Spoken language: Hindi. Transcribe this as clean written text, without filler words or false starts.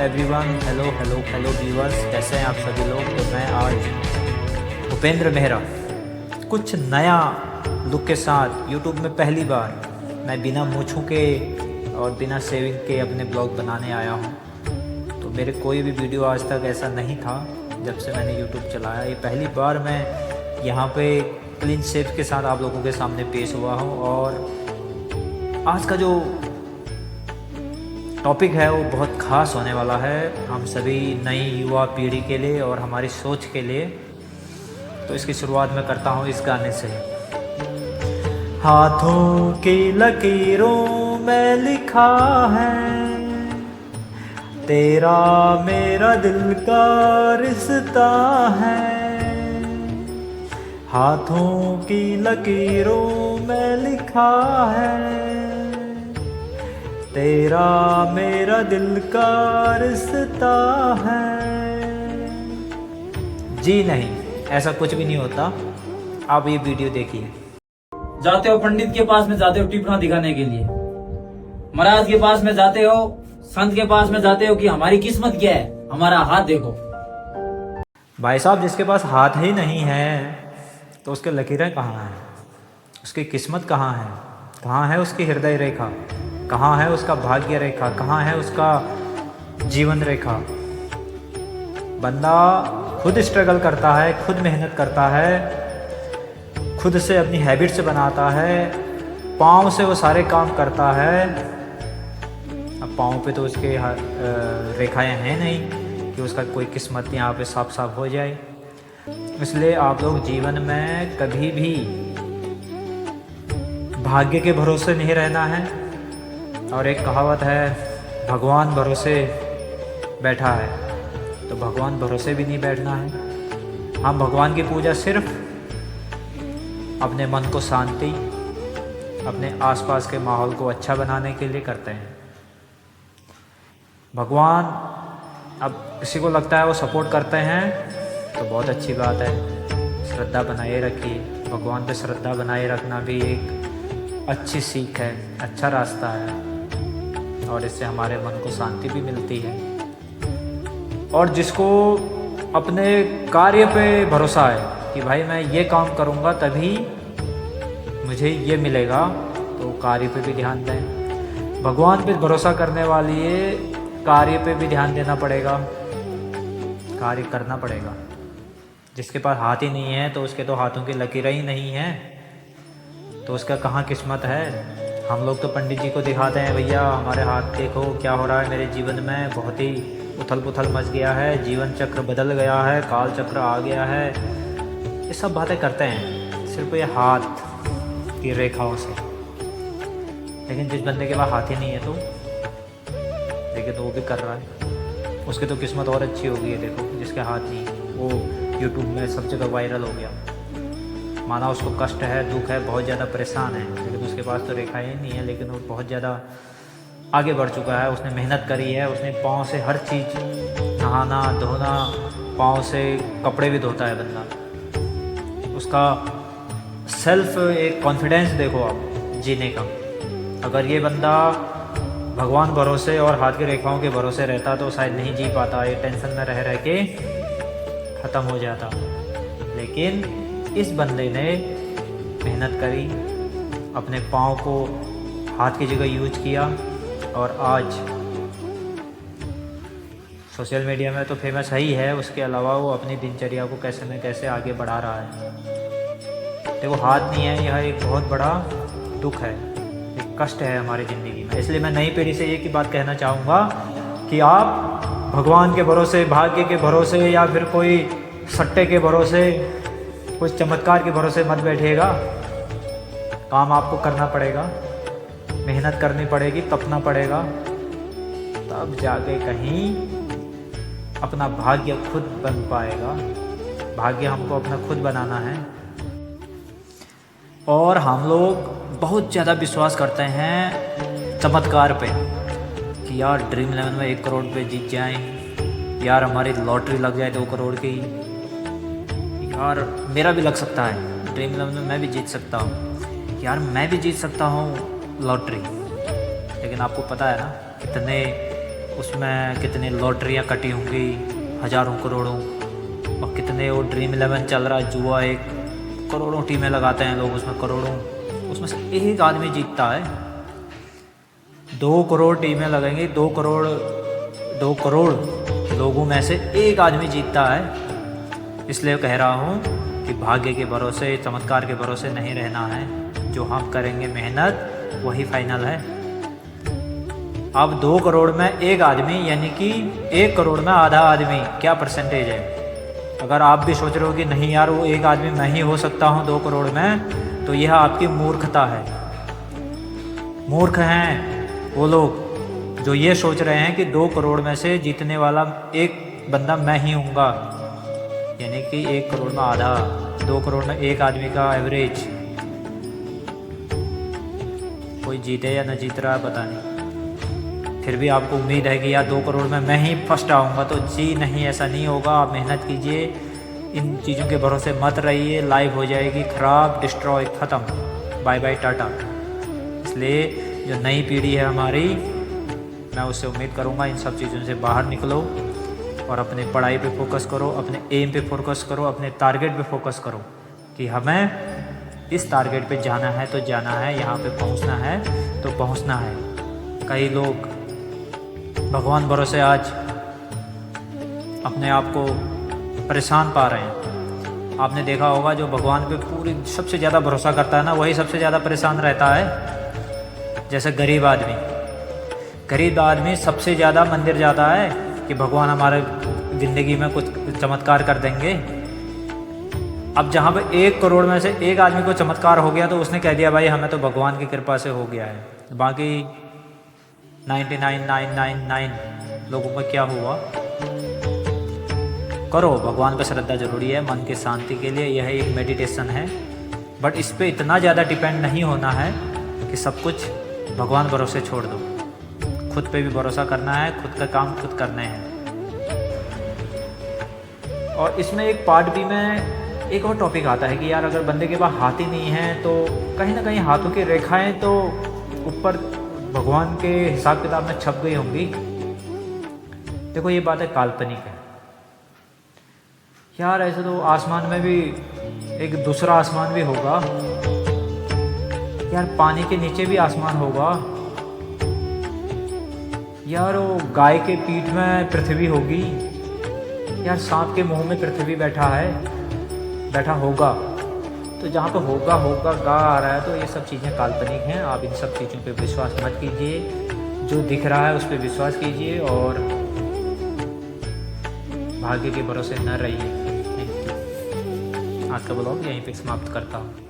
Everyone, hello hello hello viewers, कैसे हैं आप सभी लोग। तो मैं आज भूपेंद्र मेहरा कुछ नया लुक के साथ यूट्यूब में पहली बार मैं बिना मूंछों के और बिना शेविंग के अपने ब्लॉग बनाने आया हूं। तो मेरे कोई भी वीडियो आज तक ऐसा नहीं था जब से मैंने यूट्यूब चलाया। ये पहली बार मैं यहाँ पे क्लीन शेव के साथ आप लोगों के सामने पेश हुआ हूँ। और आज का जो टॉपिक है वो बहुत ख़ास होने वाला है हम सभी नई युवा पीढ़ी के लिए और हमारी सोच के लिए। तो इसकी शुरुआत मैं करता हूँ इस गाने से। हाथों की लकीरों में लिखा है तेरा मेरा दिल का रिश्ता है। हाथों की लकीरों में लिखा है तेरा मेरा दिल का रिश्ता है। जी नहीं, ऐसा कुछ भी नहीं होता। आप ये वीडियो देखिए। जाते हो पंडित के पास में, जाते हो टिप्पणा दिखाने के लिए, महाराज के पास में जाते हो, संत के पास में जाते हो कि हमारी किस्मत क्या है, हमारा हाथ देखो। भाई साहब, जिसके पास हाथ ही नहीं है तो उसके लकीरें कहाँ हैं, उसकी किस्मत कहाँ है, कहाँ है उसकी हृदय रेखा, कहाँ है उसका भाग्य रेखा, कहाँ है उसका जीवन रेखा। बंदा खुद स्ट्रगल करता है, खुद मेहनत करता है, खुद से अपनी हैबिट्स बनाता है, पाँव से वो सारे काम करता है। अब पाँव पे तो उसके रेखाएं हैं नहीं कि उसका कोई किस्मत यहाँ पे साफ साफ हो जाए। इसलिए आप लोग जीवन में कभी भी भाग्य के भरोसे नहीं रहना है। और एक कहावत है, भगवान भरोसे बैठा है, तो भगवान भरोसे भी नहीं बैठना है। हम भगवान की पूजा सिर्फ अपने मन को शांति, अपने आसपास के माहौल को अच्छा बनाने के लिए करते हैं। भगवान, अब किसी को लगता है वो सपोर्ट करते हैं तो बहुत अच्छी बात है, श्रद्धा बनाए रखिए। भगवान पे श्रद्धा बनाए रखना भी एक अच्छी सीख है, अच्छा रास्ता है और इससे हमारे मन को शांति भी मिलती है। और जिसको अपने कार्य पे भरोसा है कि भाई मैं ये काम करूँगा तभी मुझे ये मिलेगा, तो कार्य पे भी ध्यान दें। भगवान पे भरोसा करने वाली ये कार्य पे भी ध्यान देना पड़ेगा, कार्य करना पड़ेगा। जिसके पास हाथ ही नहीं है तो उसके तो हाथों की लकीरें ही नहीं हैं, तो उसका कहाँ किस्मत है। हम लोग तो पंडित जी को दिखाते हैं, भैया हमारे हाथ देखो क्या हो रहा है मेरे जीवन में, बहुत ही उथल पुथल मच गया है, जीवन चक्र बदल गया है, काल चक्र आ गया है। ये सब बातें करते हैं सिर्फ ये हाथ की रेखाओं से। लेकिन जिस बंदे के पास हाथ ही नहीं है तो देखिए, तो वो भी कर रहा है, उसकी तो किस्मत और अच्छी हो गई है। देखो, जिसके हाथ नहीं, वो यूट्यूब में सब जगह वायरल हो गया। माना उसको कष्ट है, दुख है, बहुत ज़्यादा परेशान है, लेकिन उसके पास तो रेखाएँ नहीं है, लेकिन वो बहुत ज़्यादा आगे बढ़ चुका है। उसने मेहनत करी है, उसने पाँव से हर चीज़, नहाना धोना, पाँव से कपड़े भी धोता है बंदा। उसका सेल्फ एक कॉन्फिडेंस देखो आप जीने का। अगर ये बंदा भगवान भरोसे और हाथ की रेखाओं के भरोसे रहता तो शायद नहीं जी पाता, ये टेंशन में रह के ख़त्म हो जाता। लेकिन इस बंदे ने मेहनत करी, अपने पाँव को हाथ की जगह यूज किया और आज सोशल मीडिया में तो फेमस है ही है। उसके अलावा वो अपनी दिनचर्या को कैसे न कैसे आगे बढ़ा रहा है। देखो, हाथ नहीं है, यह एक बहुत बड़ा दुख है, एक कष्ट है हमारी ज़िंदगी में। इसलिए मैं नई पीढ़ी से एक ही बात कहना चाहूँगा कि आप भगवान के भरोसे, भाग्य के भरोसे या फिर कोई सट्टे के भरोसे, कुछ चमत्कार के भरोसे मत बैठिएगा। काम आपको करना पड़ेगा, मेहनत करनी पड़ेगी, तपना पड़ेगा, तब जाके कहीं अपना भाग्य खुद बन पाएगा। भाग्य हमको अपना खुद बनाना है। और हम लोग बहुत ज़्यादा विश्वास करते हैं चमत्कार पे कि यार ड्रीम 11 में 1 करोड़ पे जीत जाएं, यार हमारी लॉटरी लग जाए 2 करोड़ की, यार मेरा भी लग सकता है ड्रीम 11 में, मैं भी जीत सकता हूँ, यार मैं भी जीत सकता हूँ लॉटरी। लेकिन आपको पता है ना कितने उसमें कितनी लॉटरियाँ कटी होंगी, हज़ारों करोड़ों, और कितने वो ड्रीम 11 चल रहा है जुआ, एक करोड़ों टीमें लगाते हैं लोग उसमें, करोड़ों, उसमें से एक आदमी जीतता है। 2 करोड़ टीमें लगेंगी, 2 करोड़ लोगों में से एक आदमी जीतता है। इसलिए कह रहा हूँ कि भाग्य के भरोसे, चमत्कार के भरोसे नहीं रहना है। जो हम करेंगे मेहनत वही फाइनल है। अब 2 करोड़ में एक आदमी, यानी कि 1 करोड़ में आधा आदमी, क्या परसेंटेज है? अगर आप भी सोच रहे हो कि नहीं यार वो एक आदमी मैं ही हो सकता हूँ 2 करोड़ में, तो यह आपकी मूर्खता है। मूर्ख हैं वो लोग जो ये सोच रहे हैं कि 2 करोड़ में से जीतने वाला एक बंदा मैं ही हूँगा, यानी कि 1 करोड़ में आधा, 2 करोड़ में एक आदमी का एवरेज। कोई जीते या न जीत रहा है पता नहीं, फिर भी आपको उम्मीद है कि यार 2 करोड़ में मैं ही फर्स्ट आऊँगा, तो जी नहीं, ऐसा नहीं होगा। आप मेहनत कीजिए, इन चीज़ों के भरोसे मत रहिए। लाइफ हो जाएगी ख़राब, डिस्ट्रॉय, ख़त्म, बाय बाय टाटा। इसलिए जो नई पीढ़ी है हमारी, मैं उससे उम्मीद करूँगा इन सब चीज़ों से बाहर निकलो और अपने पढ़ाई पे फोकस करो, अपने एम पे फोकस करो, अपने टारगेट पे फोकस करो कि हमें इस टारगेट पे जाना है तो जाना है, यहाँ पे पहुँचना है तो पहुँचना है। कई लोग भगवान भरोसे आज अपने आप को परेशान पा रहे हैं। आपने देखा होगा जो भगवान पे पूरी सबसे ज़्यादा भरोसा करता है ना, वही सबसे ज़्यादा परेशान रहता है। जैसे गरीब आदमी सबसे ज़्यादा मंदिर जाता है कि भगवान हमारे ज़िंदगी में कुछ चमत्कार कर देंगे। अब जहाँ पे 1 करोड़ में से एक आदमी को चमत्कार हो गया तो उसने कह दिया भाई हमें तो भगवान की कृपा से हो गया है, बाकी 99,999 लोगों को क्या हुआ। करो, भगवान पे श्रद्धा जरूरी है मन की शांति के लिए, यह एक मेडिटेशन है। बट इस पे इतना ज़्यादा डिपेंड नहीं होना है कि सब कुछ भगवान भरोसे छोड़ दो। खुद पे भी भरोसा करना है, खुद का काम खुद करने हैं। और इसमें एक पार्ट भी में एक और टॉपिक आता है कि यार अगर बंदे के पास हाथ ही नहीं है तो कहीं ना कहीं हाथों की रेखाएं तो ऊपर भगवान के हिसाब किताब में छप गई होंगी। देखो ये बात है काल्पनिक है यार, ऐसे तो आसमान में भी एक दूसरा आसमान भी होगा यार, पानी के नीचे भी आसमान होगा यार, वो गाय के पीठ में पृथ्वी होगी यार, सांप के मुंह में पृथ्वी बैठा होगा। तो जहाँ पे होगा गा आ रहा है, तो ये सब चीज़ें काल्पनिक हैं। आप इन सब चीज़ों पे विश्वास मत कीजिए, जो दिख रहा है उस पर विश्वास कीजिए और भाग्य के भरोसे न रहिए। आज का ब्लॉग यहीं पे समाप्त करता हूँ।